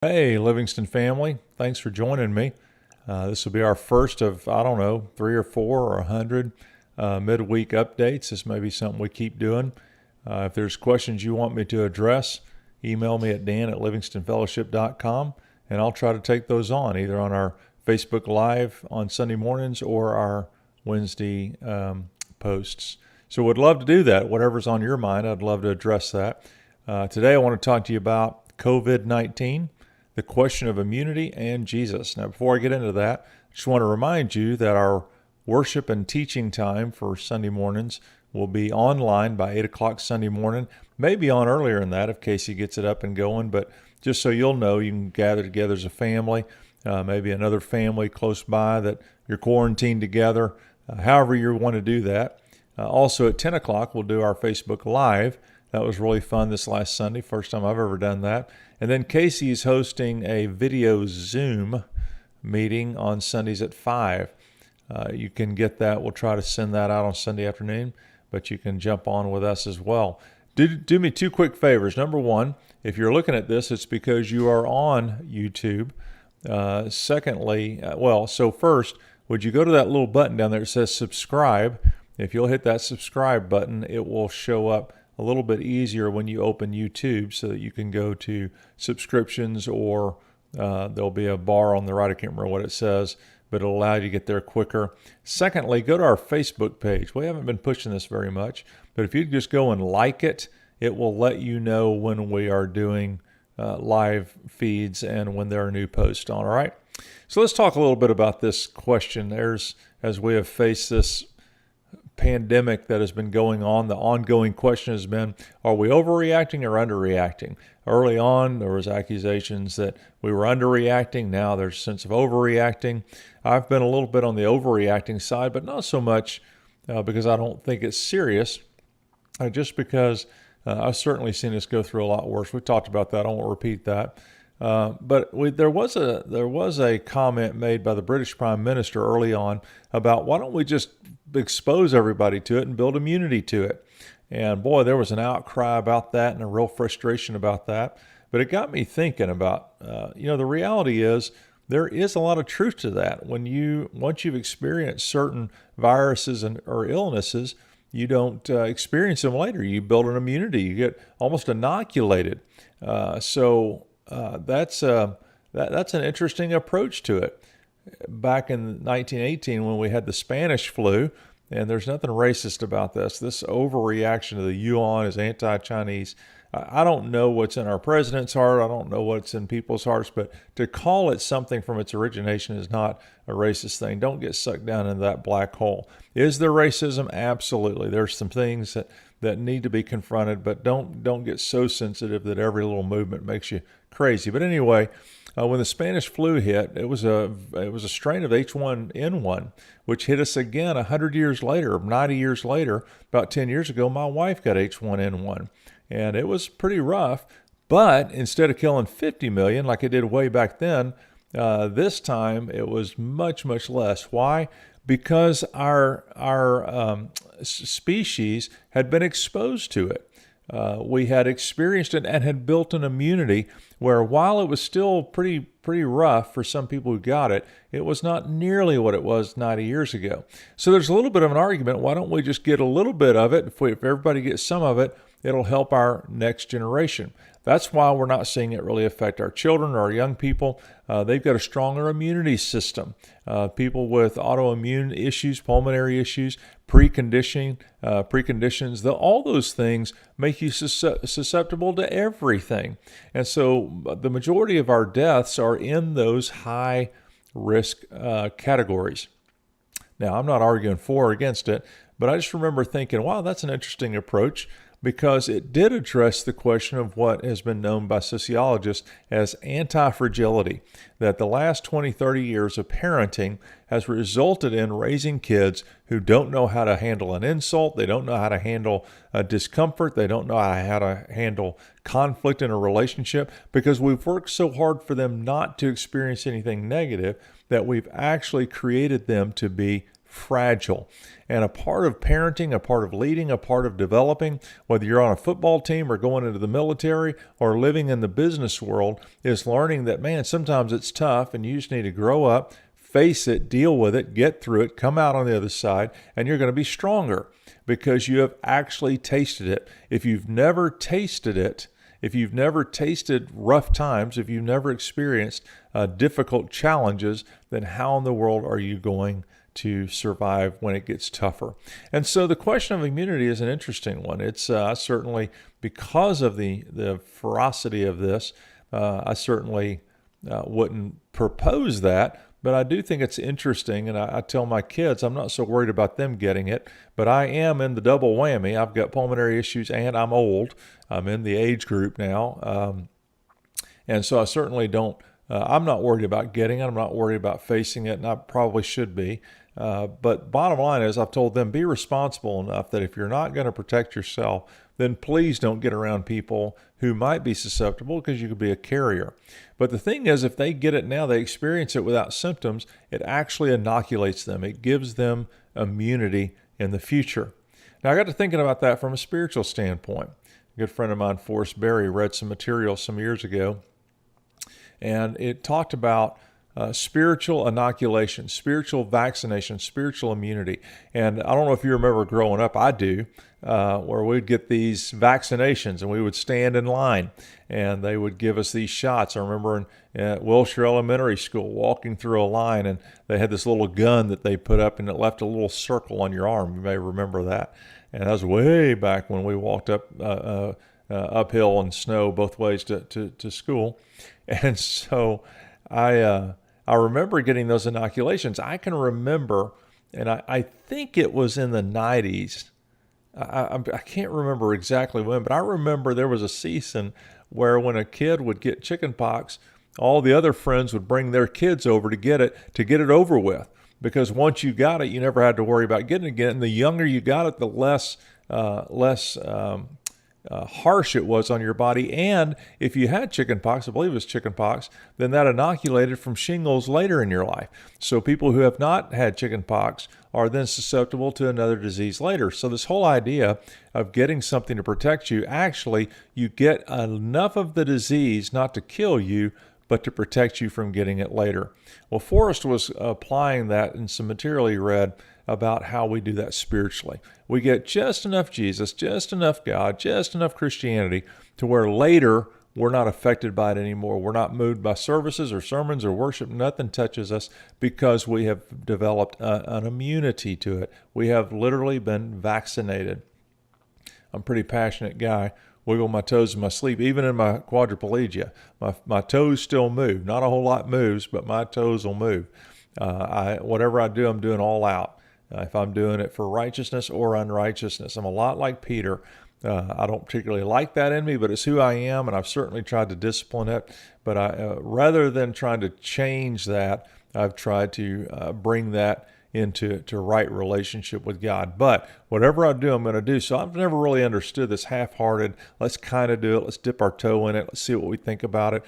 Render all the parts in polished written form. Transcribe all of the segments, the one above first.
Hey, Livingston family. Thanks for joining me. This will be our first of, I don't know, three or four or 100 midweek updates. This may be something we keep doing. If there's questions you want me to address, email me at dan@livingstonfellowship.com, and I'll try to take those on either on our Facebook Live on Sunday mornings or our Wednesday posts. So would love to do that. Whatever's on your mind, I'd love to address that. Today I want to talk to you about COVID-19, the question of immunity, and Jesus. Now, before I get into that, I just want to remind you that our worship and teaching time for Sunday mornings will be online by 8 o'clock Sunday morning, maybe on earlier than that if Casey gets it up and going, but just so you'll know, you can gather together as a family, maybe another family close by that you're quarantined together, however you want to do that. Also at 10 o'clock, we'll do our Facebook Live. That was really fun this last Sunday, first time I've ever done that. And then Casey's hosting a video Zoom meeting on Sundays at 5. You can get that. We'll try to send that out on Sunday afternoon, but you can jump on with us as well. Do me two quick favors. Number one, if you're looking at this, it's because you are on YouTube. So first, would you go to that little button down there that says subscribe? If you'll hit that subscribe button, it will show up a little bit easier when you open YouTube so that you can go to subscriptions or there'll be a bar on the right. I can't remember what it says, but it'll allow you to get there quicker. Secondly, go to our Facebook page. We haven't been pushing this very much, but if you just go and like it, it will let you know when we are doing live feeds and when there are new posts on. All right. So let's talk a little bit about this question. As we have faced this pandemic that has been going on, the ongoing question has been, are we overreacting or underreacting? Early on, there was accusations that we were underreacting. Now there's a sense of overreacting. I've been a little bit on the overreacting side, but not so much because I don't think it's serious, just because I've certainly seen us go through a lot worse. We talked about that. I won't repeat that. There was a comment made by the British Prime Minister early on about why don't we just expose everybody to it and build immunity to it. And boy, there was an outcry about that and a real frustration about that. But it got me thinking about, the reality is there is a lot of truth to that. Once you've experienced certain viruses or illnesses, you don't experience them later. You build an immunity. You get almost inoculated. That's an interesting approach to it. Back in 1918, when we had the Spanish flu, and there's nothing racist about this overreaction to the yuan is anti-Chinese. I don't know what's in our president's heart. I don't know what's in people's hearts, but to call it something from its origination is not a racist thing. Don't get sucked down into that black hole. Is there racism? Absolutely. There's some things that need to be confronted, but don't get so sensitive that every little movement makes you crazy. But anyway, when the Spanish flu hit, it was a strain of H1N1, which hit us again 100 years later, 90 years later. About 10 years ago, my wife got H1N1, and it was pretty rough. But instead of killing 50 million like it did way back then, this time it was much, much less. Why? Because our species had been exposed to it. We had experienced it and had built an immunity where, while it was still pretty rough for some people who got it, it was not nearly what it was 90 years ago. So there's a little bit of an argument. Why don't we just get a little bit of it? If everybody gets some of it, it'll help our next generation. That's why we're not seeing it really affect our children or our young people. They've got a stronger immunity system. People with autoimmune issues, pulmonary issues, preconditions, all those things make you susceptible to everything. And so the majority of our deaths are in those high risk categories. Now, I'm not arguing for or against it, but I just remember thinking, wow, that's an interesting approach, because it did address the question of what has been known by sociologists as anti-fragility, that the last 20, 30 years of parenting has resulted in raising kids who don't know how to handle an insult, they don't know how to handle discomfort, they don't know how to handle conflict in a relationship, because we've worked so hard for them not to experience anything negative that we've actually created them to be fragile. And a part of parenting, a part of leading, a part of developing, whether you're on a football team or going into the military or living in the business world, is learning that, man, sometimes it's tough and you just need to grow up, face it, deal with it, get through it, come out on the other side, and you're going to be stronger because you have actually tasted it. If you've never tasted it, if you've never tasted rough times, if you've never experienced difficult challenges, then how in the world are you going to survive when it gets tougher? And so the question of immunity is an interesting one. It's certainly, because of the ferocity of this, I certainly wouldn't propose that. But I do think it's interesting, and I tell my kids I'm not so worried about them getting it, but I am in the double whammy. I've got pulmonary issues and I'm old. I'm in the age group now. And so I certainly don't, I'm not worried about getting it. I'm not worried about facing it, and I probably should be. But bottom line is, I've told them, be responsible enough that if you're not going to protect yourself, then please don't get around people who might be susceptible, because you could be a carrier. But the thing is, if they get it now, they experience it without symptoms, it actually inoculates them. It gives them immunity in the future. Now, I got to thinking about that from a spiritual standpoint. A good friend of mine, Forrest Berry, read some material some years ago, and it talked about spiritual inoculation, spiritual vaccination, spiritual immunity. And I don't know if you remember growing up, I do, where we'd get these vaccinations and we would stand in line and they would give us these shots. I remember in Wilshire Elementary School walking through a line, and they had this little gun that they put up and it left a little circle on your arm. You may remember that. And that was way back when we walked up uphill in snow both ways to school. And so I remember getting those inoculations. I can remember, and I think it was in the 90s. I can't remember exactly when, but I remember there was a season where when a kid would get chicken pox, all the other friends would bring their kids over to get it over with. Because once you got it, you never had to worry about getting it again. And the younger you got it, the less harsh it was on your body. And if you had chickenpox, I believe it was chickenpox, then that inoculated from shingles later in your life. So people who have not had chickenpox are then susceptible to another disease later. So this whole idea of getting something to protect you, actually, you get enough of the disease not to kill you, but to protect you from getting it later. Well, Forrest was applying that in some material he read about how we do that spiritually. We get just enough Jesus, just enough God, just enough Christianity to where later we're not affected by it anymore. We're not moved by services or sermons or worship. Nothing touches us because we have developed an immunity to it. We have literally been vaccinated. I'm a pretty passionate guy. Wiggle my toes in my sleep, even in my quadriplegia. My toes still move. Not a whole lot moves, but my toes will move. Whatever I do, I'm doing all out. If I'm doing it for righteousness or unrighteousness. I'm a lot like Peter. I don't particularly like that in me, but it's who I am, and I've certainly tried to discipline it. But rather than trying to change that, I've tried to bring that into right relationship with God. But whatever I do, I'm going to do. So I've never really understood this half-hearted, let's kind of do it, let's dip our toe in it, let's see what we think about it.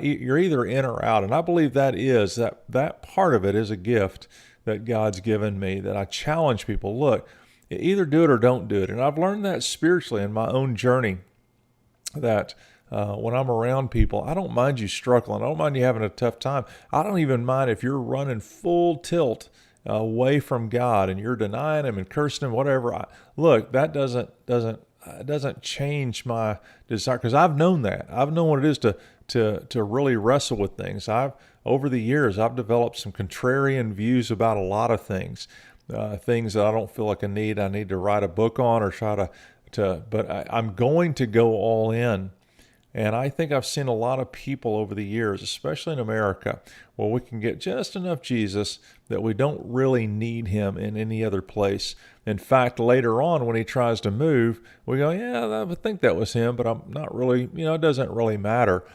You're either in or out. And I believe that part of it is a gift that God's given me, that I challenge people, look, either do it or don't do it. And I've learned that spiritually in my own journey, that when I'm around people, I don't mind you struggling. I don't mind you having a tough time. I don't even mind if you're running full tilt away from God and you're denying Him and cursing Him, whatever. Look, that doesn't change my desire, because I've known that. I've known what it is to really wrestle with things. Over the years, I've developed some contrarian views about a lot of things, things that I don't feel like I need to write a book on or try but I'm going to go all in. And I think I've seen a lot of people over the years, especially in America, where we can get just enough Jesus that we don't really need Him in any other place. In fact, later on when He tries to move, we go, yeah, I would think that was Him, but I'm not really, it doesn't really matter.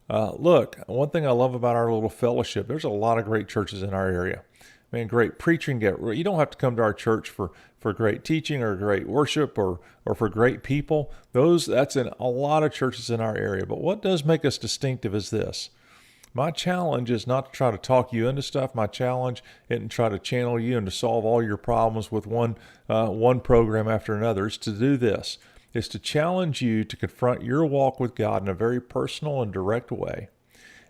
Look, one thing I love about our little fellowship, there's a lot of great churches in our area. Man, great preaching. You don't have to come to our church for great teaching or great worship or for great people. That's in a lot of churches in our area. But what does make us distinctive is this. My challenge is not to try to talk you into stuff. My challenge isn't to try to channel you and to solve all your problems with one program after another. It's to do this. It's to challenge you to confront your walk with God in a very personal and direct way,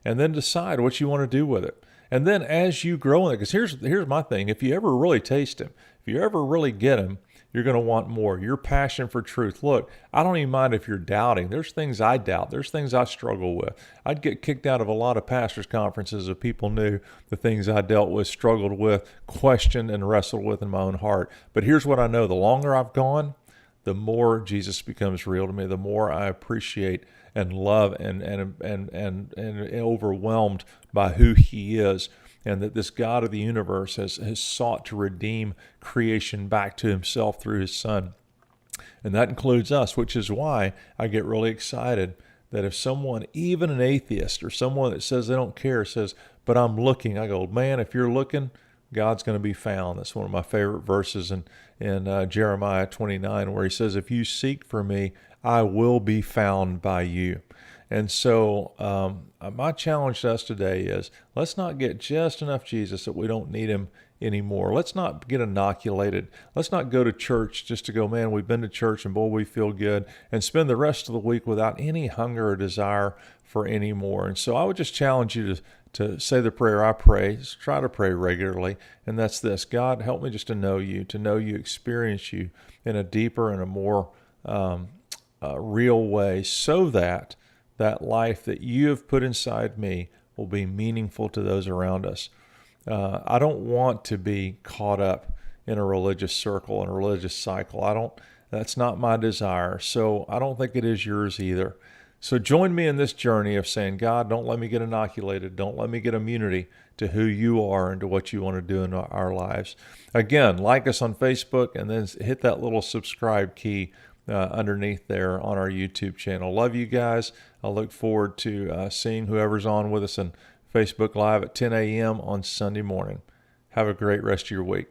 and then decide what you want to do with it. And then as you grow in it, because here's my thing: if you ever really taste Him, if you ever really get Him, you're going to want more. Your passion for truth. Look, I don't even mind if you're doubting. There's things I doubt. There's things I struggle with. I'd get kicked out of a lot of pastors' conferences if people knew the things I dealt with, struggled with, questioned, and wrestled with in my own heart. But here's what I know: the longer I've gone, the more Jesus becomes real to me. The more I appreciate and love and overwhelmed by who He is, and that this God of the universe has sought to redeem creation back to Himself through His Son. And that includes us, which is why I get really excited that if someone, even an atheist or someone that says they don't care, says, but I'm looking, I go, man, if you're looking, God's going to be found. That's one of my favorite verses in Jeremiah 29, where He says, if you seek for me, I will be found by you. And so my challenge to us today is, let's not get just enough Jesus that we don't need Him anymore. Let's not get inoculated. Let's not go to church just to go, man, we've been to church and boy, we feel good, and spend the rest of the week without any hunger or desire for any more. And so I would just challenge you to say the prayer I pray. Just try to pray regularly. And that's this: God, help me just to know you, experience you in a deeper and a more real way, so that that life that you have put inside me will be meaningful to those around us. I don't want to be caught up in a religious circle and a religious cycle. That's not my desire. So I don't think it is yours either. So join me in this journey of saying, God, don't let me get inoculated. Don't let me get immunity to who you are and to what you want to do in our lives. Again, like us on Facebook, and then hit that little subscribe key underneath there on our YouTube channel. Love you guys. I look forward to seeing whoever's on with us on Facebook Live at 10 a.m. on Sunday morning. Have a great rest of your week.